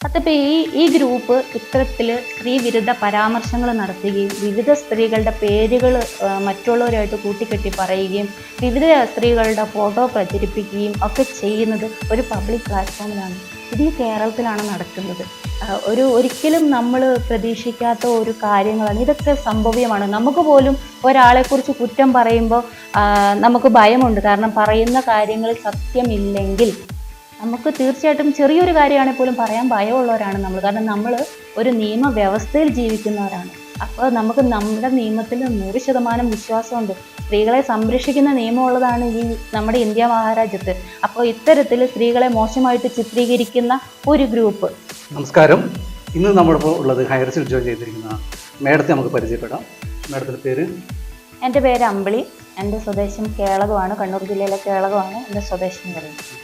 അതിപ്പോൾ ഈ ഗ്രൂപ്പ് ഇത്തരത്തിൽ സ്ത്രീ വിരുദ്ധ പരാമർശങ്ങൾ നടത്തുകയും വിവിധ സ്ത്രീകളുടെ പേരുകൾ മറ്റുള്ളവരായിട്ട് കൂട്ടിക്കെട്ടി പറയുകയും വിവിധ സ്ത്രീകളുടെ ഫോട്ടോ പ്രചരിപ്പിക്കുകയും ഒക്കെ ചെയ്യുന്നത് ഒരു പബ്ലിക് പ്ലാറ്റ്ഫോമിലാണ്. ഇത് ഈ കേരളത്തിലാണ് നടക്കുന്നത്. ഒരിക്കലും നമ്മൾ പ്രതീക്ഷിക്കാത്ത ഒരു കാര്യങ്ങളാണ് ഇതൊക്കെ സംഭവ്യമാണ്. നമുക്ക് പോലും ഒരാളെക്കുറിച്ച് കുറ്റം പറയുമ്പോൾ നമുക്ക് ഭയമുണ്ട്. കാരണം പറയുന്ന കാര്യങ്ങളിൽ സത്യമില്ലെങ്കിൽ നമുക്ക് തീർച്ചയായിട്ടും ചെറിയൊരു കാര്യമാണെങ്കിൽ പോലും പറയാൻ ഭയമുള്ളവരാണ് നമ്മൾ. കാരണം നമ്മൾ ഒരു നിയമവ്യവസ്ഥയിൽ ജീവിക്കുന്നവരാണ്. അപ്പോൾ നമുക്ക് നമ്മുടെ നിയമത്തിൽ 100% വിശ്വാസമുണ്ട്. സ്ത്രീകളെ സംരക്ഷിക്കുന്ന നിയമമുള്ളതാണ് ഈ നമ്മുടെ ഇന്ത്യ മഹാരാജ്യത്ത്. അപ്പോൾ ഇത്തരത്തിൽ സ്ത്രീകളെ മോശമായിട്ട് ചിത്രീകരിക്കുന്ന ഒരു ഗ്രൂപ്പ്. നമസ്കാരം. ഇന്ന് നമ്മളിപ്പോൾ ഉള്ളത് ഹൈറസിൽ ജോയിൻ ചെയ്തിരിക്കുന്ന മേഡത്തെ നമുക്ക് പരിചയപ്പെടാം. മേഡത്തിൻ്റെ പേര്? എൻ്റെ പേര് അമ്പിളി. എൻ്റെ സ്വദേശം കേളകമാണ്, കണ്ണൂർ ജില്ലയിലെ കേളകമാണ് എൻ്റെ സ്വദേശം പറയുന്നത്.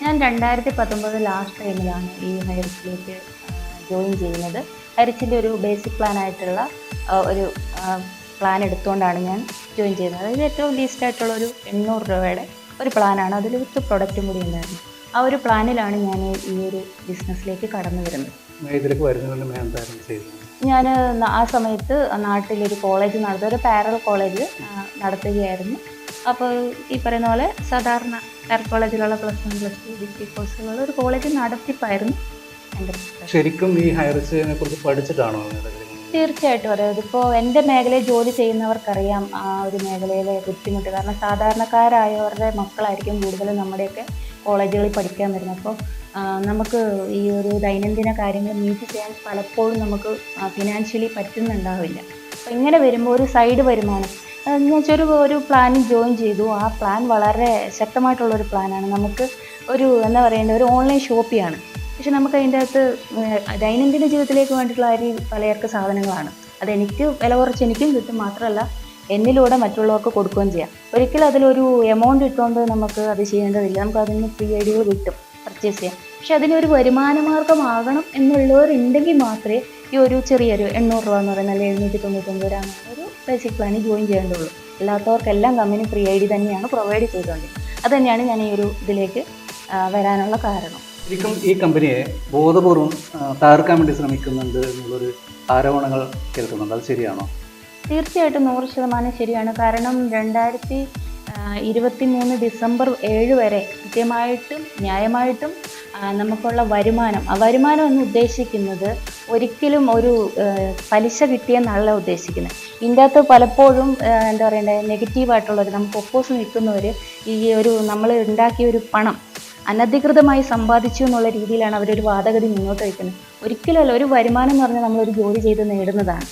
ഞാൻ 2019 ലാസ്റ്റ് ടൈമിലാണ് ഈ ഹൈറിച്ചിലേക്ക് ജോയിൻ ചെയ്യുന്നത്. ഹൈറിച്ചിൻ്റെ ഒരു ബേസിക് പ്ലാനായിട്ടുള്ള ഒരു പ്ലാൻ എടുത്തുകൊണ്ടാണ് ഞാൻ ജോയിൻ ചെയ്യുന്നത്. ഇത് ഏറ്റവും ലീസ്റ്റ് ആയിട്ടുള്ള ഒരു 800 രൂപയുടെ ഒരു പ്ലാനാണ്. അതിൽ വിത്ത് പ്രൊഡക്റ്റും കൂടി ഉണ്ടായിരുന്നു. ആ ഒരു പ്ലാനിലാണ് ഞാൻ ഈ ഒരു ബിസിനസ്സിലേക്ക് കടന്നു വരുന്നത്. ഞാൻ ആ സമയത്ത് നാട്ടിലൊരു കോളേജ് നടത്തുക, ഒരു പാരലൽ കോളേജ് നടത്തുകയായിരുന്നു. അപ്പോൾ ഈ പറയുന്ന പോലെ സാധാരണ കോളേജിലുള്ള +1 +2 ഡിഗ്രി കോഴ്സുകൾ ഒരു കോളേജ് നടത്തിപ്പായിരുന്നു എൻ്റെ. ശരിക്കും ഈ ഹൈറിച്ചിനെ കുറിച്ച് പഠിച്ചിട്ടാണോ? തീർച്ചയായിട്ടും അറിയാം. ഇതിപ്പോൾ എൻ്റെ മേഖലയിൽ ജോലി ചെയ്യുന്നവർക്കറിയാം ആ ഒരു മേഖലയിലെ ബുദ്ധിമുട്ട്. കാരണം സാധാരണക്കാരായവരുടെ മക്കളായിരിക്കും കൂടുതലും നമ്മുടെയൊക്കെ കോളേജുകളിൽ പഠിക്കാൻ വരുന്നത്. അപ്പോൾ നമുക്ക് ഈ ഒരു ദൈനംദിന കാര്യങ്ങൾ മീറ്റ് ചെയ്യാൻ പലപ്പോഴും നമുക്ക് ഫിനാൻഷ്യലി പറ്റുന്നുണ്ടാവില്ല. അപ്പോൾ ഇങ്ങനെ വരുമ്പോൾ ഒരു സൈഡ് വരുമാനം ഞാൻ ഒരു പ്ലാനിൽ ജോയിൻ ചെയ്തു. ആ പ്ലാൻ വളരെ ശക്തമായിട്ടുള്ളൊരു പ്ലാനാണ്. നമുക്ക് എന്താ പറയേണ്ടത്, ഒരു ഓൺലൈൻ ഷോപ്പിയാണ്. പക്ഷെ നമുക്ക് അതിൻ്റെ അകത്ത് ദൈനംദിന ജീവിതത്തിലേക്ക് വേണ്ടിയിട്ടുള്ള പലചരക്ക് സാധനങ്ങളാണ്. അതെനിക്ക് വില കുറച്ച് എനിക്കും കിട്ടും, മാത്രമല്ല എന്നിലൂടെ മറ്റുള്ളവർക്ക് കൊടുക്കുകയും ചെയ്യാം. ഒരിക്കലും അതിലൊരു എമൗണ്ട് ഇട്ടുകൊണ്ട് നമുക്ക് അത് ചെയ്യേണ്ടതില്ല. നമുക്ക് അതിന് ഫ്രീ ഐഡികൾ കിട്ടും പർച്ചേസ് ചെയ്യാം. പക്ഷെ അതിനൊരു വരുമാന മാർഗമാകണം എന്നുള്ളവരുണ്ടെങ്കിൽ മാത്രമേ ഈ ഒരു ചെറിയൊരു 800 രൂപ എന്ന് പറയുന്നത്, അല്ലെങ്കിൽ 799 രൂപ ഒരു ബേസിക് പ്ലാനിൽ ജോയിൻ ചെയ്യേണ്ടുള്ളൂ. അല്ലാത്തവർക്കെല്ലാം കമ്പനി ഫ്രീ ഐ ഡി തന്നെയാണ് പ്രൊവൈഡ് ചെയ്തുകൊണ്ടിരിക്കുന്നത്. അത് തന്നെയാണ് ഞാൻ ഈ ഒരു ഇതിലേക്ക് വരാനുള്ള കാരണം. ശരിക്കും ഈ കമ്പനിയെ ബോധപൂർവം തകർക്കാൻ വേണ്ടി ശ്രമിക്കുന്നുണ്ട് എന്നുള്ളൊരു ആരോപണങ്ങൾ കേൾക്കുന്നുണ്ട്. അത് ശരിയാണോ? തീർച്ചയായിട്ടും 100% ശരിയാണ്. കാരണം 2023 ഡിസംബർ 7 വരെ കൃത്യമായിട്ടും ന്യായമായിട്ടും നമുക്കുള്ള വരുമാനം, ആ വരുമാനം എന്ന് ഉദ്ദേശിക്കുന്നത് ഒരിക്കലും ഒരു പലിശ കിട്ടിയെന്നല്ല ഉദ്ദേശിക്കുന്നത്. ഇതിൻ്റെ അകത്ത് പലപ്പോഴും എന്താ പറയണ്ടത്, നെഗറ്റീവായിട്ടുള്ളവർ, നമുക്ക് ഒപ്പോസ് നിൽക്കുന്നവർ ഈ നമ്മൾ ഉണ്ടാക്കിയ ഒരു പണം അനധികൃതമായി സമ്പാദിച്ചു എന്നുള്ള രീതിയിലാണ് അവരൊരു വാദഗതി മുന്നോട്ട് വയ്ക്കുന്നത്. ഒരിക്കലല്ല, ഒരു വരുമാനം എന്ന് പറഞ്ഞാൽ നമ്മളൊരു ജോലി ചെയ്ത് നേടുന്നതാണ്.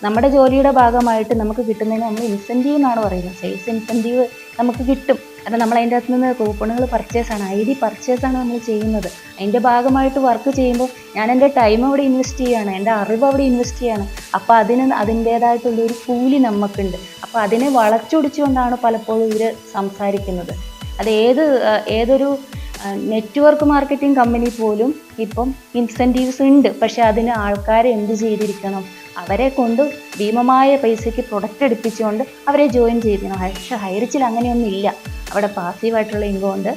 നമ്മുടെ ജോലിയുടെ ഭാഗമായിട്ട് നമുക്ക് കിട്ടുന്നതിന് നമ്മൾ ഇൻസെൻറ്റീവ് എന്നാണ് പറയുന്നത്. സെയിൽസ് ഇൻസെൻറ്റീവ് നമുക്ക് കിട്ടും. കാരണം നമ്മൾ അതിൻ്റെ അകത്ത് നിന്ന് കൂപ്പണുകൾ പർച്ചേസാണ്, ID പർച്ചേസാണ് നമ്മൾ ചെയ്യുന്നത്. അതിൻ്റെ ഭാഗമായിട്ട് വർക്ക് ചെയ്യുമ്പോൾ ഞാൻ എൻ്റെ ടൈം അവിടെ ഇൻവെസ്റ്റ് ചെയ്യുകയാണ്, എൻ്റെ അറിവ് അവിടെ ഇൻവെസ്റ്റ് ചെയ്യുകയാണ്. അപ്പോൾ അതിൻ്റേതായിട്ടുള്ളൊരു കൂലി നമുക്കുണ്ട്. അപ്പോൾ അതിനെ വളച്ചൊടിച്ചുകൊണ്ടാണ് പലപ്പോഴും ഇവർ സംസാരിക്കുന്നത്. അത് ഏതൊരു നെറ്റ്വർക്ക് മാർക്കറ്റിംഗ് കമ്പനി പോലും ഇപ്പം ഇൻസെൻറ്റീവ്സ് ഉണ്ട്. പക്ഷെ അതിന് ആൾക്കാരെ എന്ത് ചെയ്തിരിക്കണം, അവരെ കൊണ്ട് ഭീമമായ പൈസയ്ക്ക് പ്രൊഡക്റ്റ് എടുപ്പിച്ചുകൊണ്ട് അവരെ ജോയിൻ ചെയ്തിരിക്കണം. പക്ഷെ ഹൈറിച്ചിൽ അങ്ങനെയൊന്നും ഇല്ല. അവിടെ പാസീവായിട്ടുള്ള ഇൻകം ഉണ്ട്.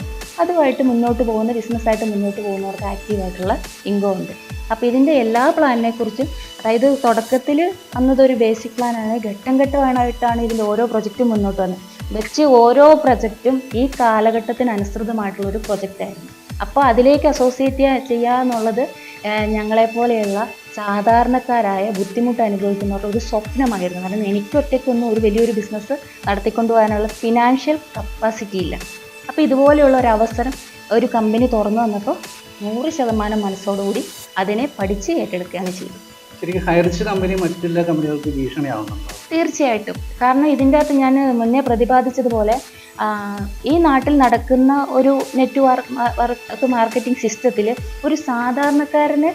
അതുമായിട്ട് മുന്നോട്ട് പോകുന്ന ബിസിനസ്സായിട്ട് മുന്നോട്ട് പോകുന്നവർക്ക് ആക്റ്റീവായിട്ടുള്ള ഇൻകം ഉണ്ട്. അപ്പോൾ ഇതിൻ്റെ എല്ലാ പ്ലാനിനെ കുറിച്ചും, അതായത് തുടക്കത്തിൽ അന്നതൊരു ബേസിക് പ്ലാനാണ്. ഘട്ടം ഘട്ടമായിട്ടാണ് ഇതിൻ്റെ ഓരോ പ്രൊജക്റ്റും മുന്നോട്ട് വന്നത്. ഓരോ പ്രൊജക്റ്റും ഈ കാലഘട്ടത്തിനനുസൃതമായിട്ടുള്ളൊരു പ്രൊജക്റ്റായിരുന്നു. അപ്പോൾ അതിലേക്ക് അസോസിയേറ്റ് ചെയ്യുക എന്നുള്ളത് ഞങ്ങളെപ്പോലെയുള്ള സാധാരണക്കാരായ ബുദ്ധിമുട്ട് അനുഭവിക്കുന്നവരുടെ ഒരു സ്വപ്നമായിരുന്നു. കാരണം എനിക്ക് ഒറ്റയ്ക്കൊന്നും ഒരു വലിയൊരു ബിസിനസ് നടത്തിക്കൊണ്ടു പോകാനുള്ള ഫിനാൻഷ്യൽ കപ്പാസിറ്റി ഇല്ല. അപ്പോൾ ഇതുപോലെയുള്ള ഒരു അവസരം ഒരു കമ്പനി തുറന്നു വന്നപ്പോൾ 100% മനസ്സോടുകൂടി അതിനെ പഠിച്ച് ഏറ്റെടുക്കുകയാണ് ചെയ്തത്. ശരിക്കും ഹൈറിച്ച് കമ്പനി മറ്റെല്ലാ കമ്പനികൾക്ക് ഭീഷണിയാവുന്നുണ്ടോ? തീർച്ചയായിട്ടും. കാരണം ഇതിൻ്റെ അകത്ത് ഞാൻ മുന്നേ പ്രതിപാദിച്ചതുപോലെ ഈ നാട്ടിൽ നടക്കുന്ന ഒരു നെറ്റ്വർക്ക് മാർക്കറ്റിംഗ് സിസ്റ്റത്തിൽ ഒരു സാധാരണക്കാരന്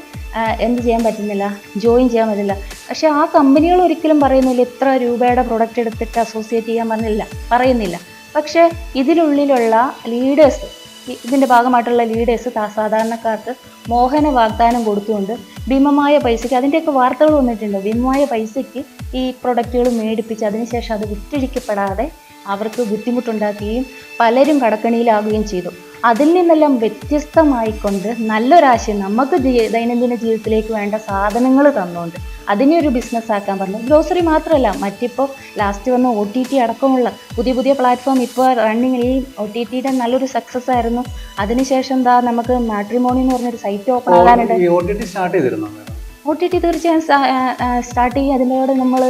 എന്ത് ചെയ്യാൻ പറ്റുന്നില്ല, ജോയിൻ ചെയ്യാൻ പറ്റില്ല. പക്ഷേ ആ കമ്പനികൾ ഒരിക്കലും പറയുന്നില്ല ഇത്ര രൂപയുടെ പ്രൊഡക്റ്റ് എടുത്തിട്ട് അസോസിയേറ്റ് ചെയ്യാൻ പറയുന്നില്ല. പക്ഷേ ഇതിനുള്ളിലുള്ള ലീഡേഴ്സ്, ഇതിൻ്റെ ഭാഗമായിട്ടുള്ള ലീഡേഴ്സ് സാധാരണക്കാർക്ക് മോഹന വാഗ്ദാനം കൊടുത്തുകൊണ്ട് ഭീമമായ പൈസയ്ക്ക്, അതിൻ്റെയൊക്കെ വാർത്തകൾ വന്നിട്ടുണ്ട്, ഭീമമായ പൈസയ്ക്ക് ഈ പ്രൊഡക്റ്റുകൾ മേടിപ്പിച്ച് അതിനുശേഷം അത് വിറ്റഴിക്കപ്പെടാതെ അവർക്ക് ബുദ്ധിമുട്ടുണ്ടാക്കുകയും പലരും കടക്കണിയിലാകുകയും ചെയ്തു. അതിൽ നിന്നെല്ലാം വ്യത്യസ്തമായിക്കൊണ്ട് നല്ലൊരാശയം നമുക്ക് ദൈനംദിന ജീവിതത്തിലേക്ക് വേണ്ട സാധനങ്ങൾ തന്നുകൊണ്ട് അതിനെ ഒരു ബിസിനസ് ആക്കാൻ പറഞ്ഞു. ഗ്രോസറി മാത്രമല്ല, മറ്റിപ്പോൾ ലാസ്റ്റ് വന്ന OTT അടക്കമുള്ള പുതിയ പ്ലാറ്റ്ഫോം ഇപ്പോൾ റണ്ണിങ്. ഈ OTTയുടെ നല്ലൊരു സക്സസ് ആയിരുന്നു. അതിനുശേഷം എന്താ നമുക്ക് മാട്രിമോണി എന്ന് പറഞ്ഞൊരു സൈറ്റ് ഓപ്പൺ ആകാനുണ്ട്. OTT തീർച്ചയായും സ്റ്റാർട്ട് ചെയ്യും. അതിനോട് നമ്മൾ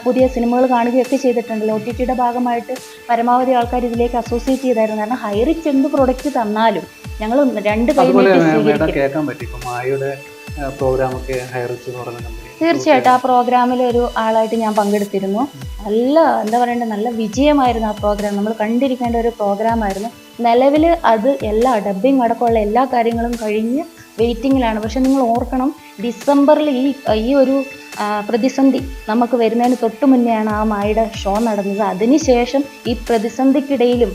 പുതിയ സിനിമകൾ കാണുകയൊക്കെ ചെയ്തിട്ടുണ്ടല്ലോ. OTTയുടെ ഭാഗമായിട്ട് പരമാവധി ആൾക്കാർ ഇതിലേക്ക് അസോസിയേറ്റ് ചെയ്തായിരുന്നു. കാരണം ഹൈറിച്ച് എന്ത് പ്രൊഡക്റ്റ് തന്നാലും ഞങ്ങൾ 2 കൈ നീട്ടി സ്വീകരിക്കും. തീർച്ചയായിട്ടും ആ പ്രോഗ്രാമിൽ ഒരു ആളായിട്ട് ഞാൻ പങ്കെടുത്തിരുന്നു. നല്ല എന്താ പറയണ്ടേ, നല്ല വിജയമായിരുന്നു ആ പ്രോഗ്രാം. നമ്മൾ കണ്ടിരിക്കേണ്ട ഒരു പ്രോഗ്രാമായിരുന്നു. നിലവിൽ അത് എല്ലാ ഡബ്ബിങ് അടക്കമുള്ള എല്ലാ കാര്യങ്ങളും കഴിഞ്ഞ് വെയിറ്റിങ്ങിലാണ്. പക്ഷെ നിങ്ങൾ ഓർക്കണം, ഡിസംബറിൽ ഈ ഒരു പ്രതിസന്ധി നമുക്ക് വരുന്നതിന് തൊട്ട് മുന്നെയാണ് ആ മായുടെ ഷോ നടന്നത്. അതിനുശേഷം ഈ പ്രതിസന്ധിക്കിടയിലും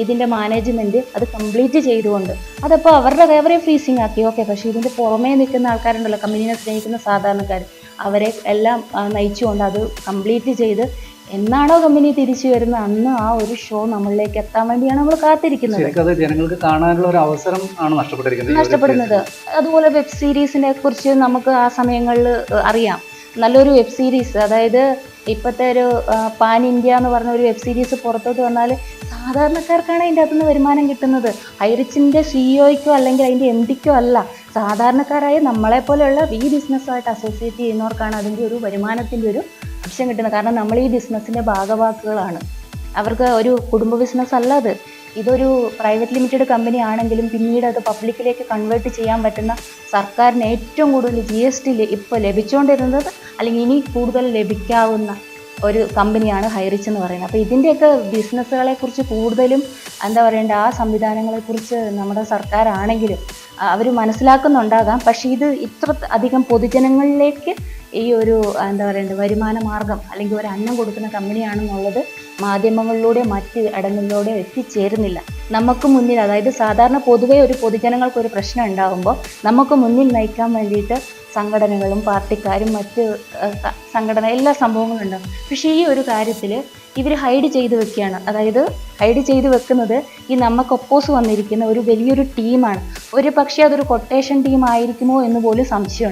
ഇതിൻ്റെ മാനേജ്മെൻറ്റ് അത് കംപ്ലീറ്റ് ചെയ്തുകൊണ്ട് അതപ്പോൾ അവരെ ഫ്രീസിങ് ആക്കി. ഓക്കെ, പക്ഷേ ഇതിൻ്റെ പുറമേ നിൽക്കുന്ന ആൾക്കാരുണ്ടല്ലോ, കമ്പനീനെ സ്നേഹിക്കുന്ന സാധാരണക്കാർ, അവരെ എല്ലാം നയിച്ചുകൊണ്ട് അത് കംപ്ലീറ്റ് ചെയ്ത് എന്നാണോ കമ്പനി തിരിച്ചു വരുന്നത് അന്ന് ആ ഒരു ഷോ നമ്മളിലേക്ക് എത്താൻ വേണ്ടിയാണ് നമ്മൾ കാത്തിരിക്കുന്നത്. ജനങ്ങൾക്ക് കാണാനുള്ള ഒരു അവസരം ആണ് നഷ്ടപ്പെടുന്നത്. അതുപോലെ വെബ് സീരീസിനെ കുറിച്ച് നമുക്ക് ആ സമയങ്ങളിൽ അറിയാം. നല്ലൊരു വെബ് സീരീസ്, അതായത് ഇപ്പോഴത്തെ ഒരു പാൻ ഇന്ത്യ എന്ന് പറഞ്ഞ ഒരു വെബ് സീരീസ് പുറത്തോട്ട് വന്നാൽ സാധാരണക്കാർക്കാണ് അതിൻ്റെ അകത്തുനിന്ന് വരുമാനം കിട്ടുന്നത്. ഹൈറിച്ചിൻ്റെ CEOയ്ക്കോ അല്ലെങ്കിൽ അതിൻ്റെ MDക്കോ അല്ല, സാധാരണക്കാരായ നമ്മളെപ്പോലെയുള്ള ഈ ബിസിനസ്സുമായിട്ട് അസോസിയേറ്റ് ചെയ്യുന്നവർക്കാണ് അതിൻ്റെ ഒരു വരുമാനത്തിൻ്റെ ഒരു ഓപ്ഷൻ കിട്ടുന്നത്. കാരണം നമ്മൾ ഈ ബിസിനസ്സിൻ്റെ ഭാഗവാക്കുകളാണ്. അവർക്ക് ഒരു കുടുംബ ബിസിനസ് അല്ല അത്. ഇതൊരു പ്രൈവറ്റ് ലിമിറ്റഡ് കമ്പനി ആണെങ്കിലും പിന്നീട് അത് പബ്ലിക്കിലേക്ക് കൺവേർട്ട് ചെയ്യാൻ പറ്റുന്ന സർക്കാരിന് ഏറ്റവും കൂടുതൽ GST ഇപ്പോൾ ലഭിച്ചുകൊണ്ടിരുന്നത് അല്ലെങ്കിൽ ഇനി കൂടുതൽ ലഭിക്കാവുന്ന ഒരു കമ്പനിയാണ് ഹൈറിച്ച് എന്ന് പറയുന്നത്. അപ്പോൾ ഇതിൻ്റെയൊക്കെ ബിസിനസ്സുകളെക്കുറിച്ച് കൂടുതലും എന്താ പറയേണ്ട ആ സംവിധാനങ്ങളെക്കുറിച്ച് നമ്മുടെ സർക്കാരാണെങ്കിലും അവർ മനസ്സിലാക്കുന്നുണ്ടാകാം. പക്ഷേ ഇത് ഇത്ര അധികം പൊതുജനങ്ങളിലേക്ക് ഈ ഒരു എന്താ പറയേണ്ടത് വരുമാന മാർഗം അല്ലെങ്കിൽ ഒരു അന്നം കൊടുക്കുന്ന കമ്പനിയാണെന്നുള്ളത് മാധ്യമങ്ങളിലൂടെ മറ്റ് ഇടങ്ങളിലൂടെ എത്തിച്ചേരുന്നില്ല. നമുക്ക് മുന്നിൽ, അതായത് സാധാരണ പൊതുവെ ഒരു പൊതുജനങ്ങൾക്കൊരു പ്രശ്നം ഉണ്ടാകുമ്പോൾ നമുക്ക് മുന്നിൽ നയിക്കാൻ വേണ്ടിയിട്ട് സംഘടനകളും പാർട്ടിക്കാരും മറ്റ് സംഘടന എല്ലാ സംഭവങ്ങളും ഉണ്ടാകും. പക്ഷേ ഈ ഒരു കാര്യത്തിൽ ഇവർ ഹൈഡ് ചെയ്ത് വെക്കുകയാണ്. അതായത് ഹൈഡ് ചെയ്ത് വെക്കുന്നത് ഈ നമുക്ക് ഒപ്പോസ് വന്നിരിക്കുന്ന ഒരു വലിയൊരു ടീമാണ്. ഒരു പക്ഷേ അതൊരു കൊട്ടേഷൻ ടീം ആയിരിക്കുമോ എന്ന് പോലും സംശയമുണ്ട്.